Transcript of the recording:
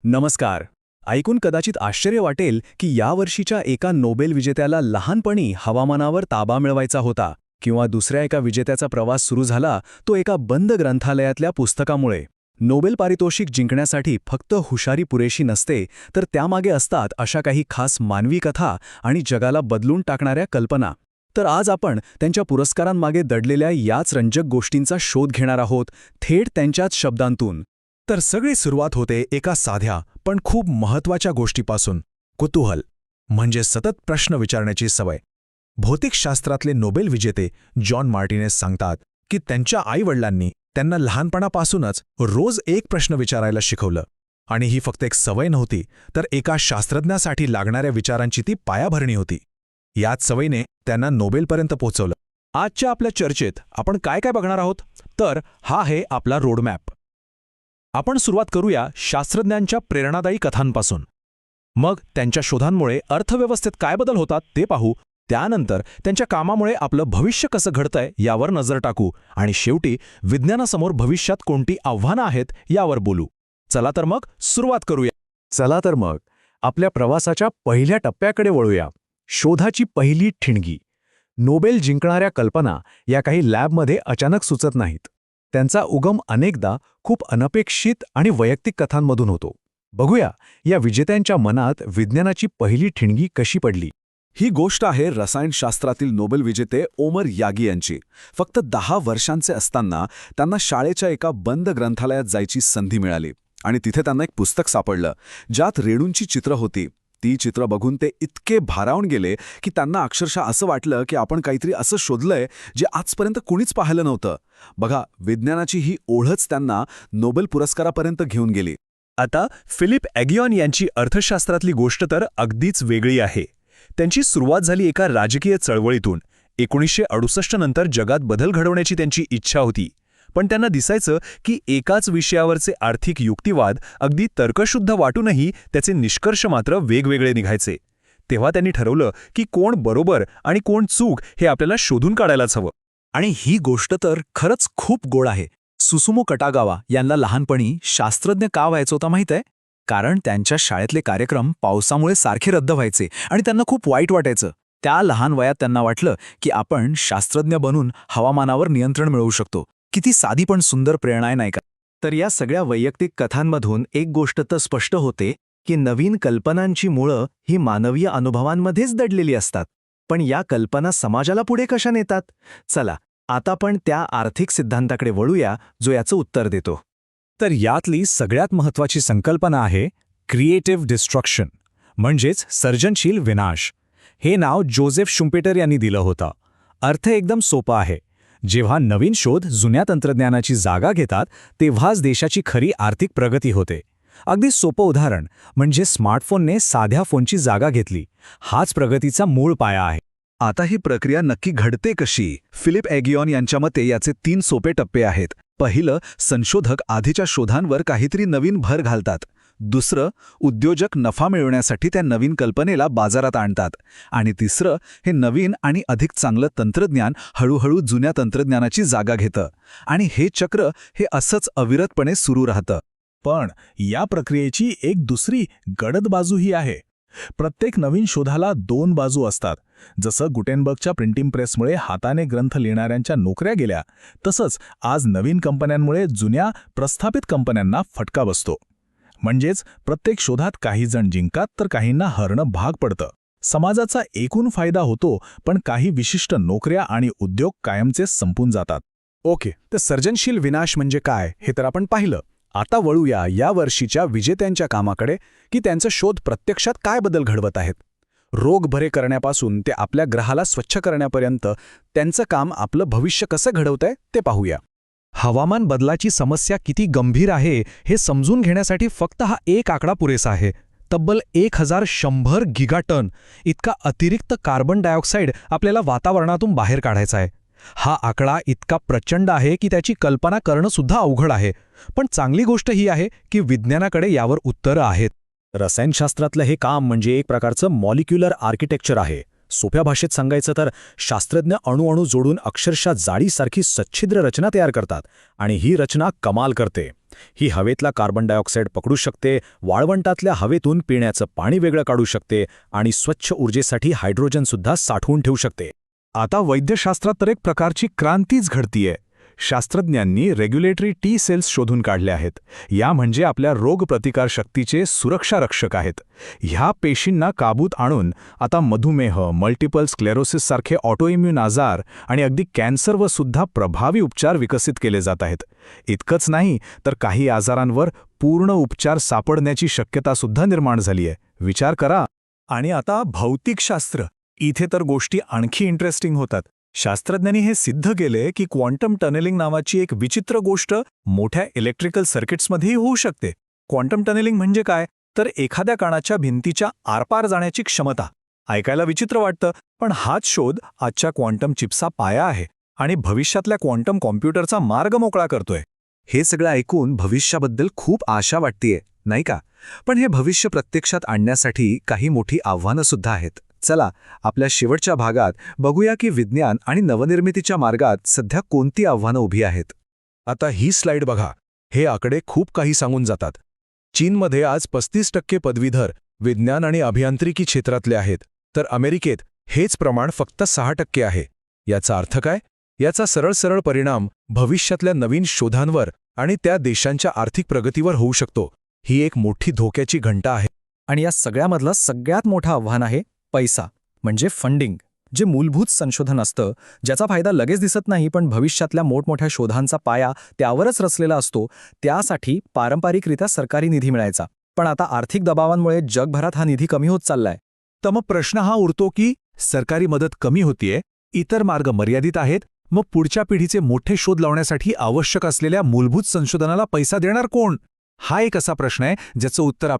नमस्कार. ऐकून कदाचित आश्चर्य वाटेल की यावर्षीच्या एका नोबेल विजेत्याला लहानपणी हवामानावर ताबा मिळवायचा होता किंवा दुसऱ्या एका विजेत्याचा प्रवास सुरू झाला तो एका बंद ग्रंथालयातल्या पुस्तकामुळे. नोबेल पारितोषिक जिंकण्यासाठी फक्त हुशारी पुरेशी नसते, तर त्यामागे असतात अशा काही खास मानवी कथा आणि जगाला बदलून टाकणाऱ्या कल्पना. तर आज आपण त्यांच्या पुरस्कारांमागे दडलेल्या याच रंजक गोष्टींचा शोध घेणार आहोत, थेट त्यांच्याच शब्दांतून. तर सगळी सुरुवात होते एका साध्या पण खूप महत्त्वाच्या गोष्टीपासून, कुतूहल, म्हणजे सतत प्रश्न विचारण्याची सवय. भौतिकशास्त्रातले नोबेल विजेते जॉन मार्टिनेस सांगतात की त्यांच्या आईवडिलांनी त्यांना लहानपणापासूनच रोज एक प्रश्न विचारायला शिकवलं. आणि ही फक्त एक सवय नव्हती, तर एका शास्त्रज्ञासाठी लागणाऱ्या विचारांची ती पायाभरणी होती. याच सवयीने त्यांना नोबेलपर्यंत पोहोचवलं. आजच्या आपल्या चर्चेत आपण काय काय बघणार आहोत, तर हा आहे आपला रोडमॅप. आपण सुरुवात करूया शास्त्रज्ञांच्या प्रेरणादायी कथांपासून. मग त्यांच्या शोधांमुळे अर्थव्यवस्थेत काय बदल होतात ते पाहू. त्यानंतर त्यांच्या कामामुळे आपलं भविष्य कसं घडतंय यावर नजर टाकू. आणि शेवटी विज्ञानासमोर भविष्यात कोणती आव्हानं आहेत यावर बोलू. चला तर मग सुरुवात करूया. चला तर मग आपल्या प्रवासाच्या पहिल्या टप्प्याकडे वळूया. शोधाची पहिली ठिणगी. नोबेल जिंकणाऱ्या कल्पना या काही लॅबमध्ये अचानक सुचत नाहीत. त्यांचा उगम अनेकदा खूप अनपेक्षित आणि वैयक्तिक कथांमधून होतो. बघूया या विजेत्यांच्या मनात विज्ञानाची पहिली ठिणगी कशी पडली. ही गोष्ट आहे रसायनशास्त्रातील नोबेल विजेते ओमर यागी यांची. फक्त 10 वर्षांचे असताना त्यांना शाळेच्या एका बंद ग्रंथालयात जायची संधी मिळाली आणि तिथे त्यांना एक पुस्तक सापडलं ज्यात रेणूंची चित्र होती. ती चित्र बघून ते इतके भारावून गेले की त्यांना अक्षरशः असं वाटलं की आपण काहीतरी असं शोधलंय जे आजपर्यंत कुणीच पाहिलं नव्हतं. बघा, विज्ञानाची ही ओढच त्यांना नोबेल पुरस्कारापर्यंत घेऊन गेली. आता फिलिप एगियॉन यांची अर्थशास्त्रातली गोष्ट तर अगदीच वेगळी आहे. त्यांची सुरुवात झाली एका राजकीय चळवळीतून. 1968 नंतर जगात बदल घडवण्याची त्यांची इच्छा होती. पण त्यांना दिसायचं की एकाच विषयावरचे आर्थिक युक्तिवाद अगदी तर्कशुद्ध वाटूनही त्याचे निष्कर्ष मात्र वेगवेगळे निघायचे. तेव्हा त्यांनी ठरवलं की कोण बरोबर आणि कोण चूक हे आपल्याला शोधून काढायलाच हवं. आणि ही गोष्ट तर खरंच खूप गोड आहे. सुसुमो कटागावा यांना लहानपणी शास्त्रज्ञ का व्हायचं होतं माहीत आहे? कारण त्यांच्या शाळेतले कार्यक्रम पावसामुळे सारखे रद्द व्हायचे आणि त्यांना खूप वाईट वाटायचं. त्या लहान वयात त्यांना वाटलं की आपण शास्त्रज्ञ बनून हवामानावर नियंत्रण मिळवू शकतो. किती साधी पण सुंदर प्रेरणा आहे, नाही का? तर या सगळ्या वैयक्तिक कथांमधून एक गोष्ट तर स्पष्ट होते की नवीन कल्पनांची मुळं ही मानवीय अनुभवांमध्येच दडलेली असतात. पण या कल्पना समाजाला पुढे कशा नेतात? चला आता पण त्या आर्थिक सिद्धांताकडे वळूया जो याचं उत्तर देतो. तर यातली सगळ्यात महत्त्वाची संकल्पना आहे क्रिएटिव्ह डिस्ट्रक्शन, म्हणजेच सर्जनशील विनाश. हे नाव जोसेफ शुम्पेटर यांनी दिलं होतं. अर्थ एकदम सोपा आहे. जेव्हा नवीन शोध जुन्या तंत्रज्ञानाची जागा घेतात तेव्हाच देशाची खरी आर्थिक प्रगती होते. अगदी सोपं उदाहरण म्हणजे स्मार्टफोनने साध्या फोनची जागा घेतली. हाच प्रगतीचा मूळ पाया आहे. आता ही प्रक्रिया नक्की घडते कशी? फिलिप एगियॉन यांच्या मते याचे 3 सोपे टप्पे आहेत. पहिलं, संशोधक आधीच्या शोधांवर काहीतरी नवीन भर घालतात. दुसरं, उद्योजक नफा मिळवण्यासाठी त्या नवीन कल्पनेला बाजारात आणतात. आणि तिसरं, हे नवीन आणि अधिक चांगलं तंत्रज्ञान हळूहळू जुन्या तंत्रज्ञानाची जागा घेतं. आणि हे चक्र हे असंच अविरतपणे सुरू राहतं. पण या प्रक्रियेची एक दुसरी गडद बाजूही आहे. प्रत्येक नवीन शोधाला 2 बाजू असतात. जसं गुटेनबर्गच्या प्रिंटिंग प्रेसमुळे हाताने ग्रंथ लिहिणाऱ्यांच्या नोकऱ्या गेल्या, तसंच आज नवीन कंपन्यांमुळे जुन्या प्रस्थापित कंपन्यांना फटका बसतो. म्हणजेच प्रत्येक शोधात काही जण जिंकतात तर काहींना हरणं भाग पडतं. समाजाचा एकूण फायदा होतो, पण काही विशिष्ट नोकऱ्या आणि उद्योग कायमचे संपून जातात. ओके, तर सर्जनशील विनाश म्हणजे काय हे तर आपण पाहिलं. आता वळूया या वर्षीच्या विजेत्यांच्या कामाकडे की त्यांचा शोध प्रत्यक्षात काय बदल घडवत आहेत. रोग बरे करण्यापासून ते आपल्या ग्रहाला स्वच्छ करण्यापर्यंत त्यांचं काम आपलं भविष्य कसं घडवतंय ते पाहूया. हवामान बदलाची समस्या किती गंभीर आहे हे समजून घेण्यासाठी फक्त हा एक आकडा पुरेसा आहे. तब्बल 1100 गिगाटन इतका अतिरिक्त कार्बन डायऑक्साईड आपल्याला वातावरणातून बाहेर काढायचा आहे. हा आकडा इतका प्रचंड आहे की त्याची कल्पना करणं सुद्धा अवघड आहे. पण चांगली गोष्ट ही आहे की विज्ञानाकडे यावर उत्तरं आहेत. रसायनशास्त्रातलं हे काम म्हणजे एक प्रकारचं मॉलिक्युलर आर्किटेक्चर आहे. सोप्या भाषेत सांगायचं तर शास्त्रज्ञ अणुअणू जोडून अक्षरशः जाळीसारखी सच्छिद्र रचना तयार करतात आणि ही रचना कमाल करते. ही हवेतला कार्बन डायऑक्साईड पकडू शकते, वाळवंटातल्या हवेतून पिण्याचं पाणी वेगळं काढू शकते आणि स्वच्छ ऊर्जेसाठी हायड्रोजनसुद्धा साठवून ठेवू शकते. आता वैद्यशास्त्रात तर एक प्रकारची क्रांतीच घडतीये. शास्त्रज्ञांनी रेग्युलेटरी टी सेल्स शोधून काढल्या आहेत. या म्हणजे आपल्या रोगप्रतिकारशक्तीचे सुरक्षा रक्षक आहेत. ह्या पेशींना काबूत आणून आता मधुमेह, मल्टिपल स्क्लेरोसिससारखे ऑटोइम्यून आजार आणि अगदी कॅन्सरवर सुद्धा प्रभावी उपचार विकसित केले जात आहेत. इतकंच नाही तर काही आजारांवर पूर्ण उपचार सापडण्याची शक्यतासुद्धा निर्माण झालीय. विचार करा. आणि आता भौतिकशास्त्र. इथे तर गोष्टी आणखी इंटरेस्टिंग होतात. शास्त्रज्ञांनी हे सिद्ध केले की क्वांटम टनेलिंग नावाची एक विचित्र गोष्ट मोठ्या इलेक्ट्रिकल सर्किट्समध्येही होऊ शकते. क्वांटम टनेलिंग म्हणजे काय, तर एखाद्या कणाच्या भिंतीच्या आरपार जाण्याची क्षमता. ऐकायला विचित्र वाटतं, पण हाच शोध आजच्या क्वांटम चिप्सचा पाया आहे आणि भविष्यातल्या क्वांटम कॉम्प्युटरचा मार्ग मोकळा करतोय. हे सगळं ऐकून भविष्याबद्दल खूप आशा वाटतेय, नाही का? पण हे भविष्य प्रत्यक्षात आणण्यासाठी काही मोठी आव्हानं सुद्धा आहेत. चला आपल्या शेवटच्या भागात बघूया की विज्ञान आणि नवनिर्मितीच्या मार्गात सध्या कोणती आव्हानं उभी आहेत. आता ही स्लाइड बघा. हे आकडे खूप काही सांगून जातात. चीनमध्ये आज 35% पदवीधर विज्ञान आणि अभियांत्रिकी क्षेत्रातले आहेत, तर अमेरिकेत हेच प्रमाण फक्त 6% आहे. याचा अर्थ काय? याचा सरळ परिणाम भविष्यातल्या नवीन शोधांवर आणि त्या देशांच्या आर्थिक प्रगतीवर होऊ शकतो. ही एक मोठी धोक्याची घंटा आहे. आणि या सगळ्यामधलं सगळ्यात मोठं आव्हान आहे पैसा, म्हणजे फंडिंग. जे मूलभूत संशोधन असतं, ज्याचा फायदा लगेच दिसत नाही पण भविष्यातल्या मोठमोठ्या शोधांचा पाया त्यावरच रचलेला असतो, त्यासाठी पारंपरिकरित्या सरकारी निधी मिळायचा. पण आता आर्थिक दबावांमुळे जगभरात हा निधी कमी होत चाललाय. तर मग प्रश्न हा उरतो की सरकारी मदत कमी होतीये, इतर मार्ग मर्यादित आहेत, मग पुढच्या पिढीचे मोठे शोध लावण्यासाठी आवश्यक असलेल्या मूलभूत संशोधनाला पैसा देणार कोण? हा एक असा प्रश्न आहे ज्याचं उत्तर